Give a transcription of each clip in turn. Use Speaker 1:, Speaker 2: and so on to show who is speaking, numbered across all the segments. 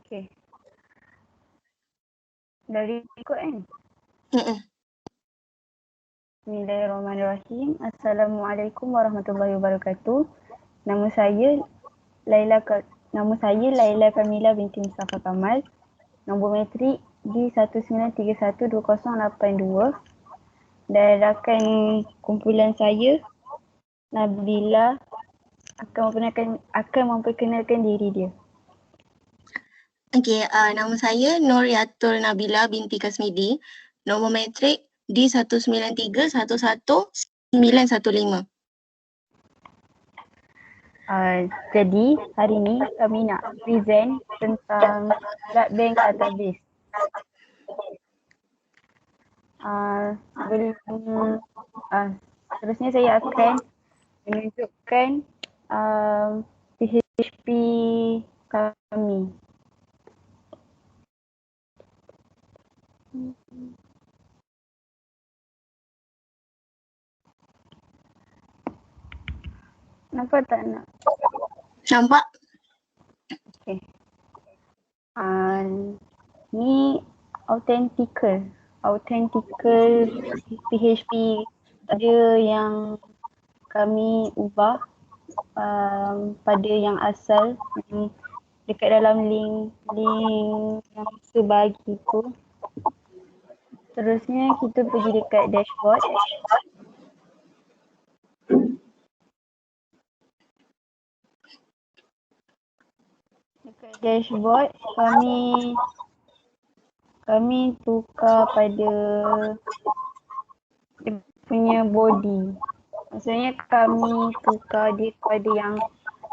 Speaker 1: Okay. Dari ikut kan? Bismillahirrahmanirrahim. Assalamualaikum warahmatullahi wabarakatuh. Nama saya Laila Kamila binti Mustafa Kamal. Nombor matrik D19312082. Dan rakan kumpulan saya, Nabila, akan memperkenalkan diri dia.
Speaker 2: Okey, nama saya Nuriatul Nabila binti Kasmidi. Nombor matrik D19311915.
Speaker 1: Jadi hari ni kami nak present tentang blood bank database. Seterusnya saya akan menunjukkan PHP kami. Nampak tak nak?
Speaker 2: Nampak?
Speaker 1: Okay. Ni authentical PHP ada yang kami ubah pada yang asal dekat dalam link yang sebagi tu. Terusnya kita pergi dekat dashboard. Dekat dashboard kami tukar pada dia punya body. Maksudnya kami tukar dia pada yang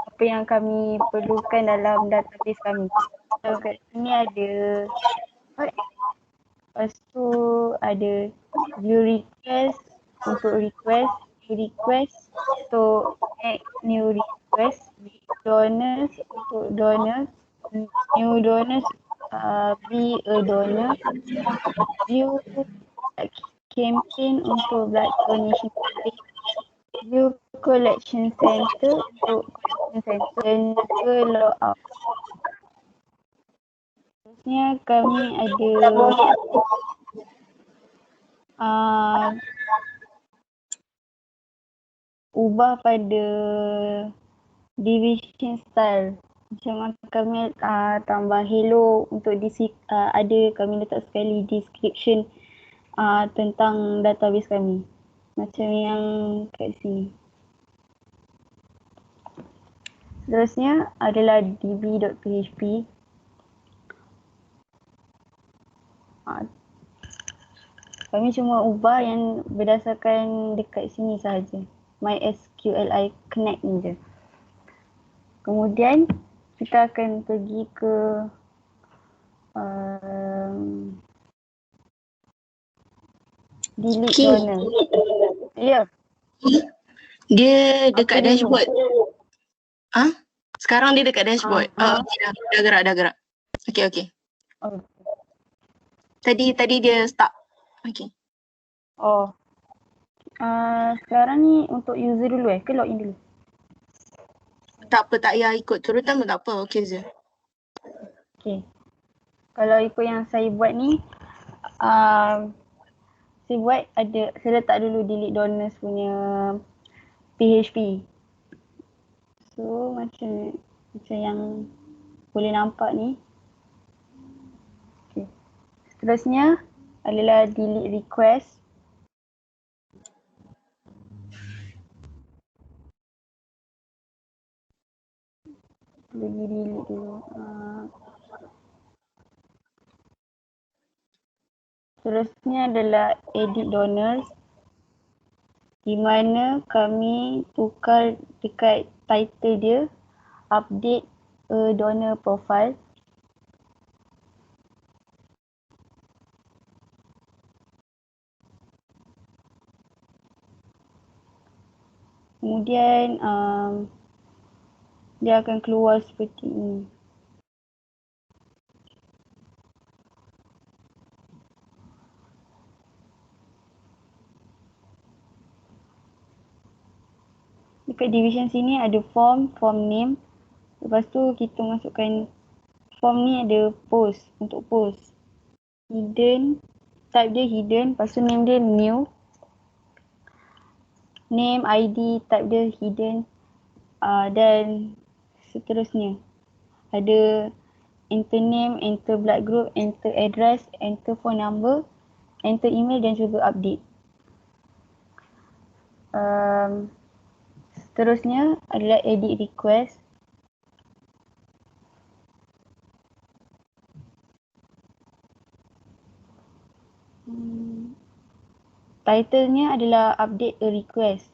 Speaker 1: apa yang kami perlukan dalam database kami. So kat sini ada lepas tu ada view request untuk request untuk new request, donors untuk donors, new donors, be a donor, view campaign untuk blood donation campaign, view collection center untuk collection center dan juga logout. Seterusnya kami ada ubah pada division style. Macam kami tambah hello untuk ada kami letak sekali description tentang database kami. Macam yang kat sini. Seterusnya adalah db.php. Kami cuma ubah yang berdasarkan dekat sini sahaja. MySQLi Connect ni je. Kemudian kita akan pergi ke delete donor. Ya.
Speaker 2: Dia dekat dashboard. Sekarang dia dekat dashboard. Okay, dah gerak. Okey.
Speaker 1: Oh.
Speaker 2: Tadi dia stuck. Okey.
Speaker 1: Sekarang ni untuk user dulu ke login dulu?
Speaker 2: Tak apa, tak payah ikut turutan pun tak apa. Okey je.
Speaker 1: Okey. Kalau ikut yang saya buat ni, saya letak dulu delete donors punya PHP. So macam yang boleh nampak ni. Okay. Seterusnya adalah delete request. Pergi delete dulu. Seterusnya adalah edit donors, di mana kami tukar dekat title dia update a donor profile. Kemudian dia akan keluar seperti ini. Dekat division sini ada form name. Lepas tu kita masukkan form ni ada post, untuk post. Hidden, type dia hidden, lepas tu name dia new. Name, ID, type dia hidden. Dan seterusnya. Ada enter name, enter blood group, enter address, enter phone number, enter email dan juga update. Seterusnya adalah edit request. Titlenya adalah update a request.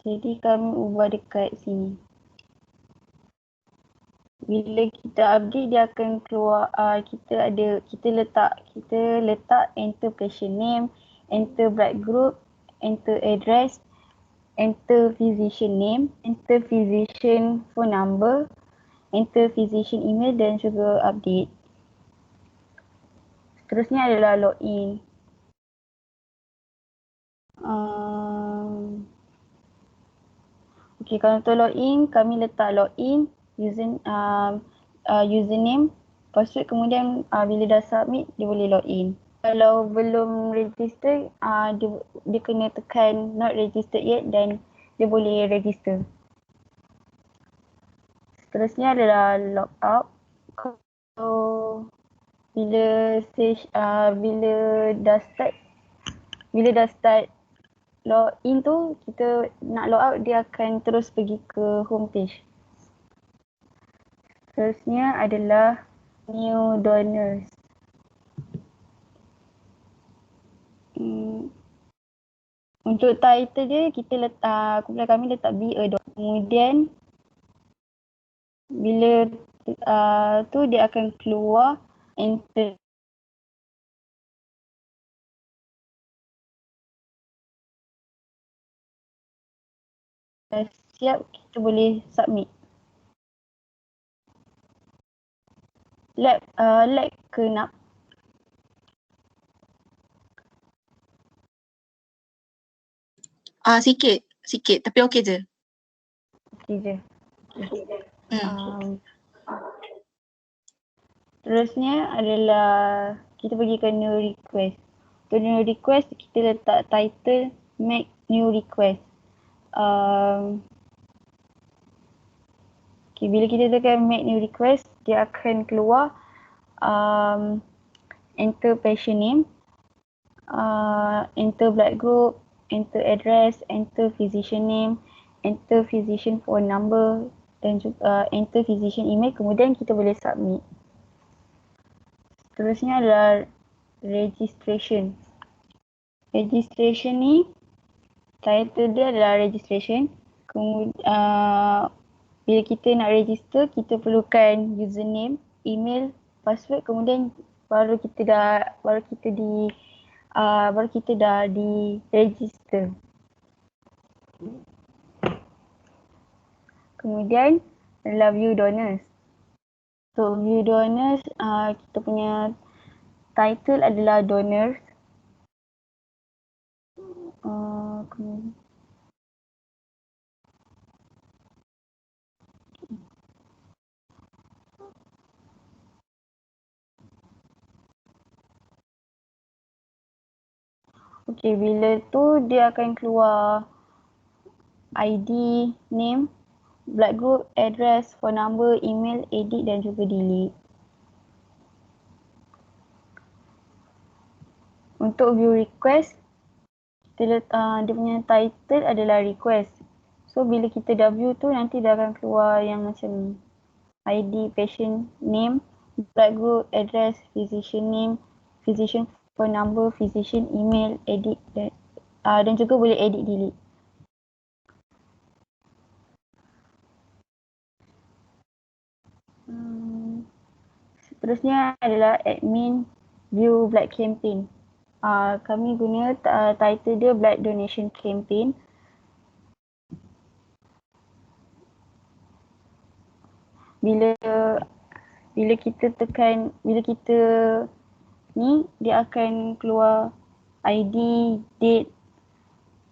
Speaker 1: Jadi kami ubah dekat sini. Bila kita update dia akan keluar kita letak enter patient name, enter blood group, enter address, enter physician name, enter physician phone number, enter physician email dan juga update. Seterusnya adalah login. Okay, kalau untuk login, kami letak login, username, password, kemudian bila dah submit, dia boleh login. Kalau belum register, dia kena tekan not registered yet dan dia boleh register. Seterusnya adalah logout. So, bila dah start login tu, kita nak logout, dia akan terus pergi ke homepage. Seterusnya adalah new donors. Untuk title dia, kumpulan kami letak be a donor. Kemudian bila tu dia akan keluar enter. Dah siap, kita boleh submit. Lag ke nak?
Speaker 2: Sikit tapi okey je.
Speaker 1: Okey je. Terusnya adalah kita pergi ke new request. Untuk new request, kita letak title make new request. Okay, bila kita tekan make new request, dia akan keluar enter patient name, enter blood group, enter address, enter physician name, enter physician phone number dan juga enter physician email. Kemudian kita boleh submit. Seterusnya adalah registration. Registration ni, title dia adalah registration. Kemudian bila kita nak register, kita perlukan username, email, password, kemudian baru kita dah di register. Kemudian adalah view donors. So view donors, kita punya title adalah donors. Okay, bila tu dia akan keluar ID, name, blood group, address, phone number, email, edit dan juga delete. Untuk view request, dia punya title adalah request. So bila kita dah view tu, nanti dah akan keluar yang macam ni. ID, patient name, blood group, address, physician name, physician phone number, physician email, edit dan juga boleh edit delete. Seterusnya adalah admin view blood campaign. Kami guna title dia blood donation campaign. Bila kita ni, dia akan keluar ID, date,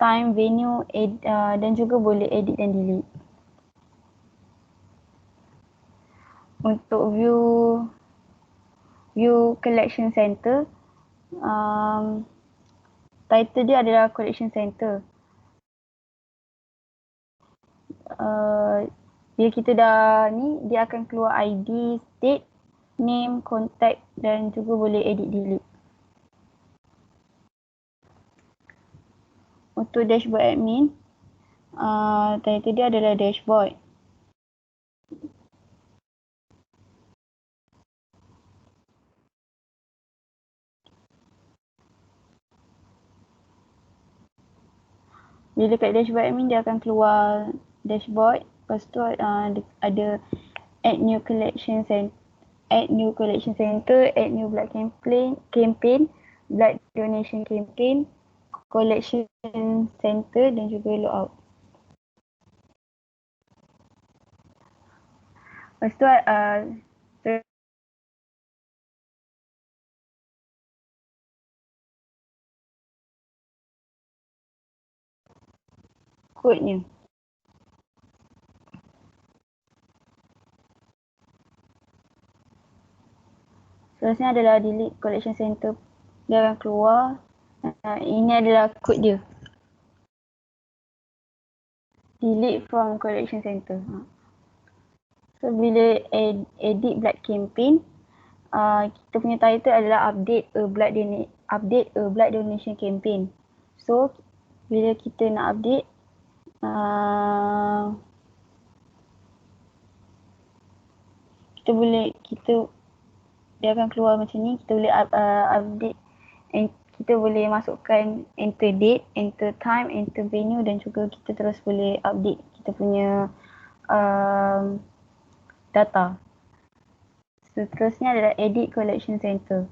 Speaker 1: time, venue dan juga boleh edit dan delete. untuk view collection center, title dia adalah collection center. Bila kita dah ni, dia akan keluar ID, state, name, contact dan juga boleh edit delete. Untuk dashboard admin, title dia adalah dashboard. Bila kat dashboard admin, dia akan keluar dashboard. Lepas tu ada add new collection center, add new blood campaign, blood donation campaign, collection center dan juga logout. Lepas tu kodenya. Seterusnya adalah delete collection center. Dia akan keluar. Ini adalah kod dia. Delete from collection center. So bila edit blood campaign, kita punya title adalah update a blood donation campaign. So bila kita nak update, dia akan keluar macam ni. Kita boleh update, and kita boleh masukkan enter date, enter time, enter venue dan juga kita terus boleh update kita punya data. Seterusnya adalah edit collection center.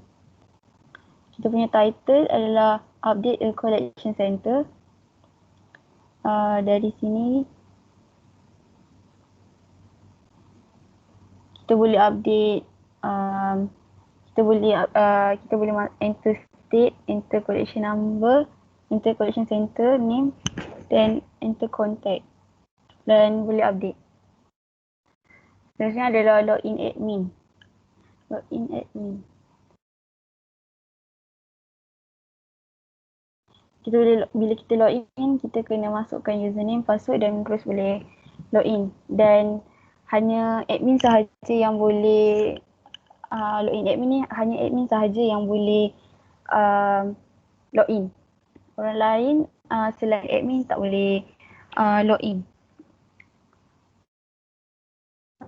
Speaker 1: Kita punya title adalah update a collection center. Dari sini kita boleh update, kita boleh enter state, enter collection number, enter collection center name dan enter contact dan boleh update. Seterusnya adalah login admin. Bila kita login, kita kena masukkan username, password dan terus boleh login. Dan hanya admin sahaja yang boleh login. Admin ni hanya admin sahaja yang boleh login. Orang lain selain admin tak boleh login.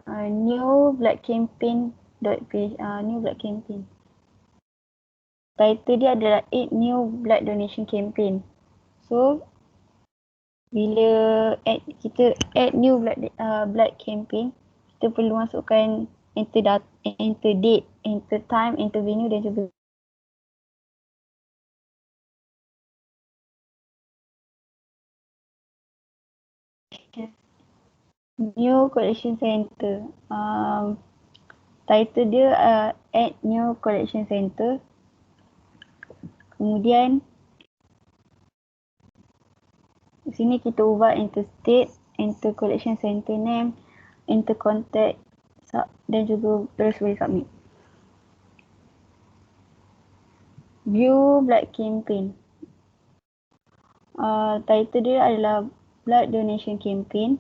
Speaker 1: New blood campaign. New blood campaign. Title dia adalah add new blood donation campaign. So bila kita add new blood campaign, kita perlu masukkan enter date, enter time, enter venue dan juga new collection center. Title dia add new collection center. Kemudian di sini kita ubah enter state, enter collection center name, enter contact dan juga terus boleh submit. View blood campaign. Title dia adalah blood donation campaign.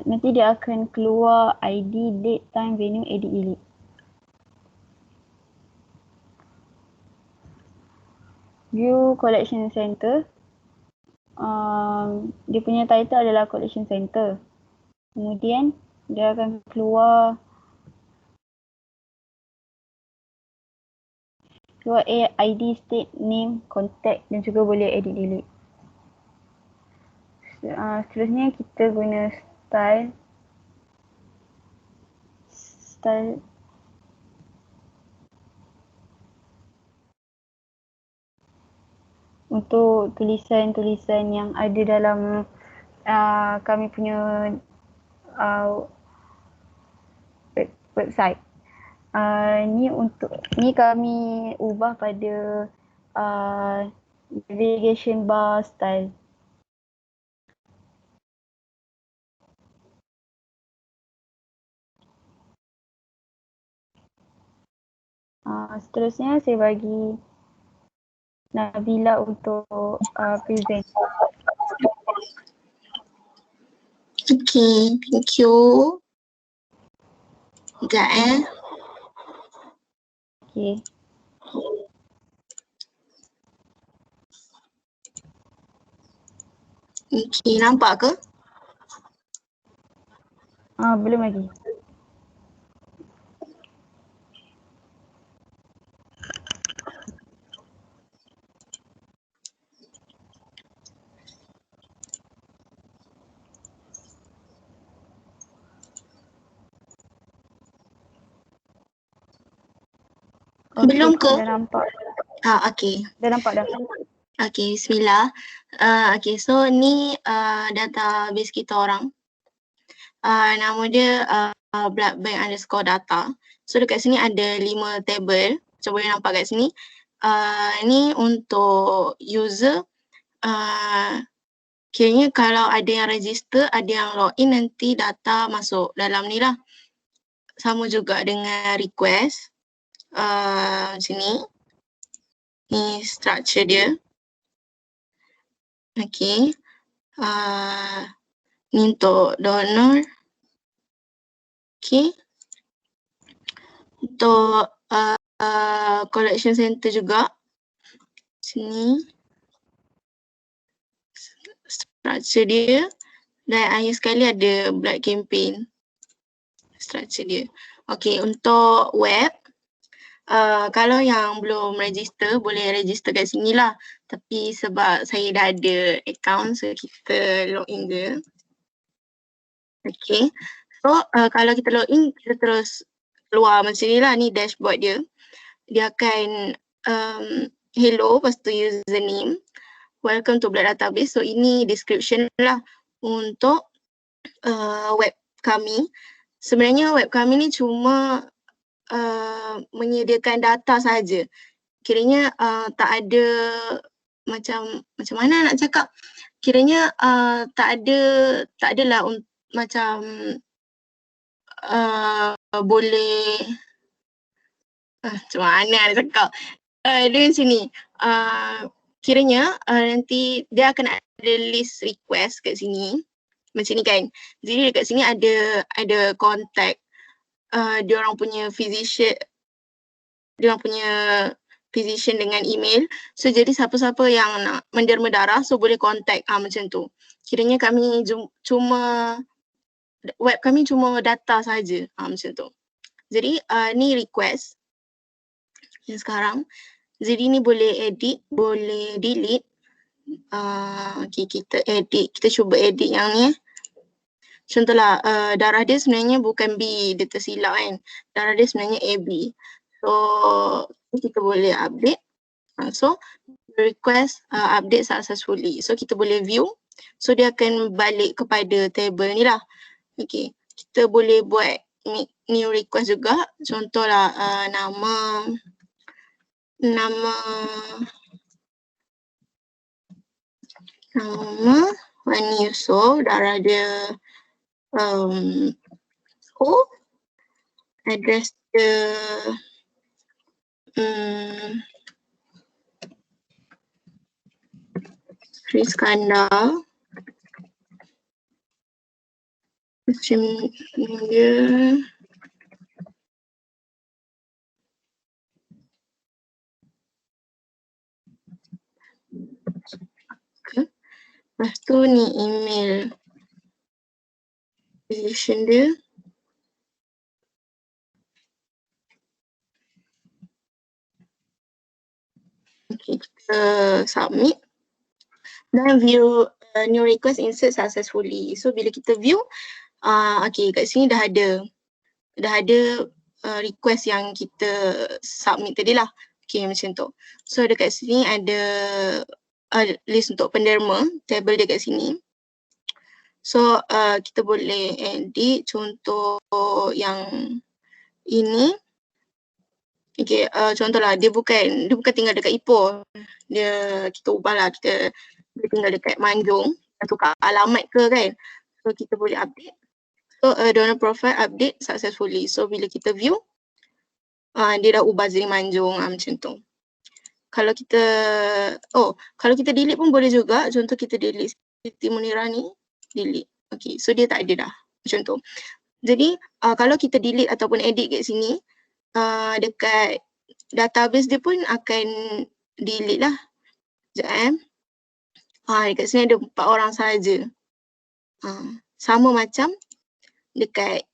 Speaker 1: Nanti dia akan keluar ID, date, time, venue, edit, delete. View collection center. Dia punya title adalah collection center. Kemudian dia akan keluar ID, state, name, contact dan juga boleh edit, delete. Seterusnya kita guna style untuk tulisan-tulisan yang ada dalam kami punya website. Ni kami ubah pada navigation bar style. Seterusnya saya bagi Nabila untuk present.
Speaker 2: Okay, thank you. Sekejap
Speaker 1: Okay.
Speaker 2: Okay, nampak ke?
Speaker 1: Belum lagi.
Speaker 2: Belum ke?
Speaker 1: Dah nampak.
Speaker 2: Okay.
Speaker 1: Dah nampak dah.
Speaker 2: Okay, bismillah. Okay, so ni database kita orang. Nama dia blood bank underscore data. So dekat sini ada 5 table. So boleh nampak kat sini. Ni untuk user. Kiranya kalau ada yang register, ada yang login, nanti data masuk dalam ni lah. Sama juga dengan request. Sini. Ni structure dia. Okay. Ni untuk donor. Okay. Untuk collection center juga. Sini. Structure dia. Dan akhir sekali ada blood campaign. Structure dia. Okay, untuk web. Kalau yang belum register, boleh register kat sini lah. Tapi sebab saya dah ada account, so kita login je. Okay. So, kalau kita login, kita terus keluar macam ni lah. Ni dashboard dia. Dia akan hello, lepas tu username. Welcome to Blood Database. So, ini description lah untuk web kami. Sebenarnya web kami ni cuma menyediakan data saja. Kiranya tak ada macam mana nak cakap. Kiranya tak adalah macam boleh macam mana nak cakap. Dia macam ni. Kiranya nanti dia akan ada list request kat sini. Macam ni kan. Jadi dekat sini ada contact dia orang punya physician dengan email. So jadi siapa-siapa yang nak menderma darah so boleh contact macam tu. Kiranya kami web kami cuma data saja macam tu. Jadi ni request yang sekarang. Jadi ni boleh edit, boleh delete. Okay, kita edit, kita cuba edit yang ni. Contohlah darah dia sebenarnya bukan B, dia tersilap kan. Darah dia sebenarnya AB. So kita boleh update. So request update successfully. So kita boleh view. So dia akan balik kepada table ni lah. Okay. Kita boleh buat new request juga. Contohlah nama Wani Yusof, darah dia address dia Rizkanda. Macam dia lepas tu ni email position dia. Okay, kita submit dan view new request insert successfully. So bila kita view, okay kat sini dah ada request yang kita submit tadi lah. Okay macam tu. So dekat sini ada list untuk penderma, table dia kat sini. So kita boleh edit contoh yang ini. Okay, contohlah dia bukan tinggal dekat Ipoh. Kita ubahlah, dia tinggal dekat Manjung. Kita tukar alamat ke kan. So kita boleh update. So donor profile update successfully. So bila kita view, dia dah ubah jadi Manjung macam tu. Kalau kita delete pun boleh juga. Contoh kita delete Siti Munirah ni, delete. Okay, so dia tak ada dah macam tu. Jadi kalau kita delete ataupun edit kat sini, dekat database dia pun akan delete lah. Sekejap dekat sini ada 4 orang sahaja. Sama macam dekat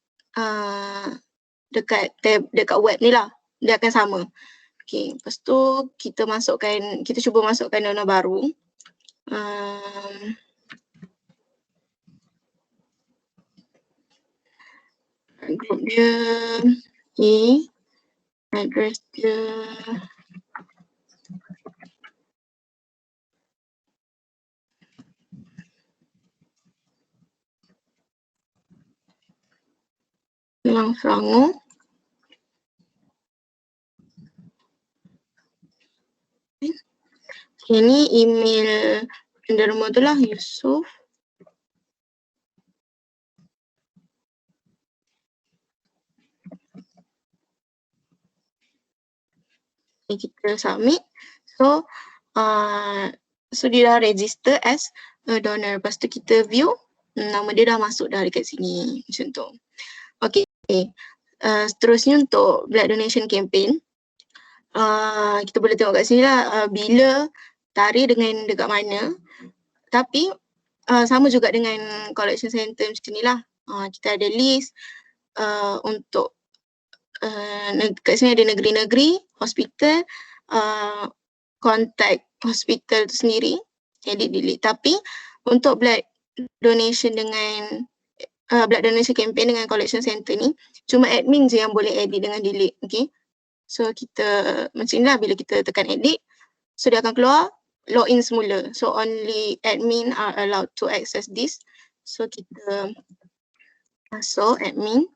Speaker 2: dekat web ni lah, dia akan sama. Okay, lepas tu kita cuba masukkan donor baru. Group dia address dia Lang Selangor. Ini email penderma tu lah, Yusof. Kita submit. So dia dah register as a donor. Lepas tu kita view, nama dia dah masuk dah dekat sini macam tu. Okay. Seterusnya untuk blood donation campaign, kita boleh tengok kat sini lah bila tarikh dengan dekat mana. Tapi sama juga dengan collection center macam ni lah. Kita ada list untuk kat sini ada negeri-negeri, hospital, contact hospital tu sendiri, edit delete. Tapi untuk blood donation campaign dengan collection center ni, cuma admin je yang boleh edit dengan delete. Okay, so kita macam ni lah, bila kita tekan edit, so dia akan keluar login semula. So only admin are allowed to access this. So kita masuk admin.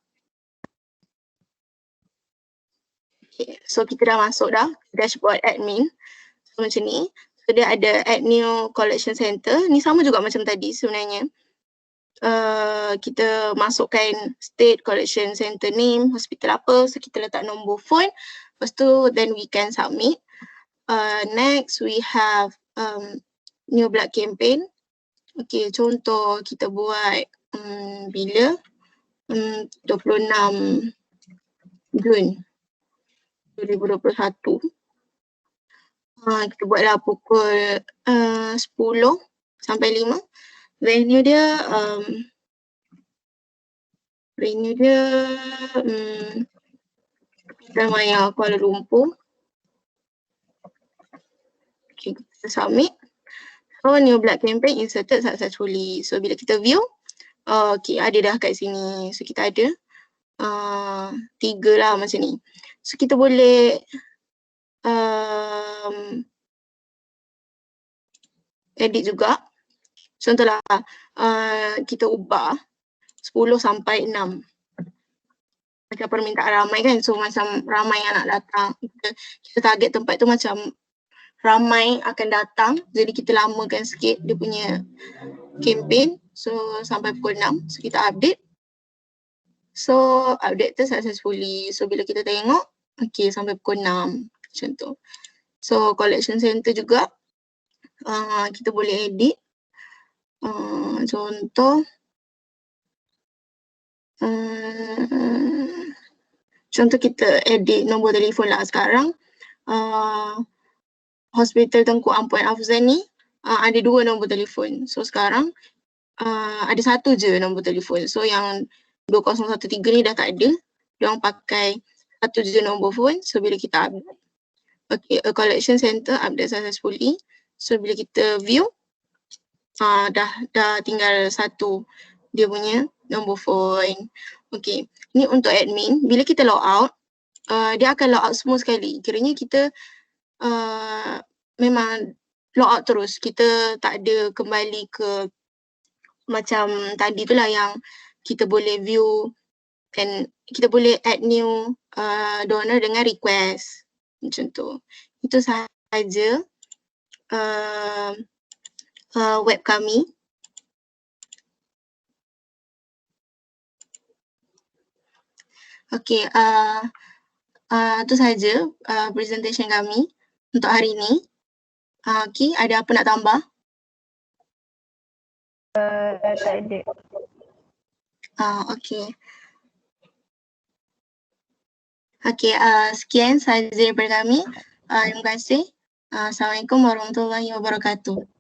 Speaker 2: Okay, so kita dah masuk dah dashboard admin. So macam ni. So dia ada add new collection center. Ni sama juga macam tadi sebenarnya. Kita masukkan state, collection center name, hospital apa. So kita letak nombor phone. Lepas tu then we can submit. Next we have new blood campaign. Okay, contoh kita buat bila 26 Jun 2021. Kita buatlah pukul 10 sampai 5. Venue dia Peter Maya Kuala Lumpur. Okay, kita submit. So new blood campaign inserted successfully. So bila kita view, okay, ada dah kat sini. So kita ada 3 lah macam ni. So kita boleh edit juga. Contohlah kita ubah 10 sampai 6. Macam permintaan ramai kan. So macam ramai yang nak datang. Kita target tempat tu macam ramai akan datang. Jadi kita lamakan sikit dia punya campaign. So sampai pukul 6. So kita update. So update tu successfully. So bila kita tengok, okay, sampai pukul 6 macam tu. So collection center juga kita boleh edit. Contoh kita edit nombor telefon lah sekarang. Hospital Tengku Ampuan Afzan ni ada 2 nombor telefon. So sekarang ada 1 je nombor telefon. So yang 2013 ni dah tak ada. Diorang pakai 1 je nombor phone. So bila kita update, okay, a collection center update successfully. So bila kita view, dah tinggal 1 dia punya nombor phone. Okay, ni untuk admin. Bila kita log out, dia akan log out semua sekali. Kiranya kita memang log out terus. Kita tak ada kembali ke macam tadi tu lah yang kita boleh view dan kita boleh add new donor dengan request. Macam tu. Itu sahaja web kami. Okay, Itu saja presentation kami untuk hari ini. Okay, ada apa nak tambah?
Speaker 1: Tak ada.
Speaker 2: Okay. Okay, sekian sahaja daripada kami. Terima kasih. Assalamualaikum warahmatullahi wabarakatuh.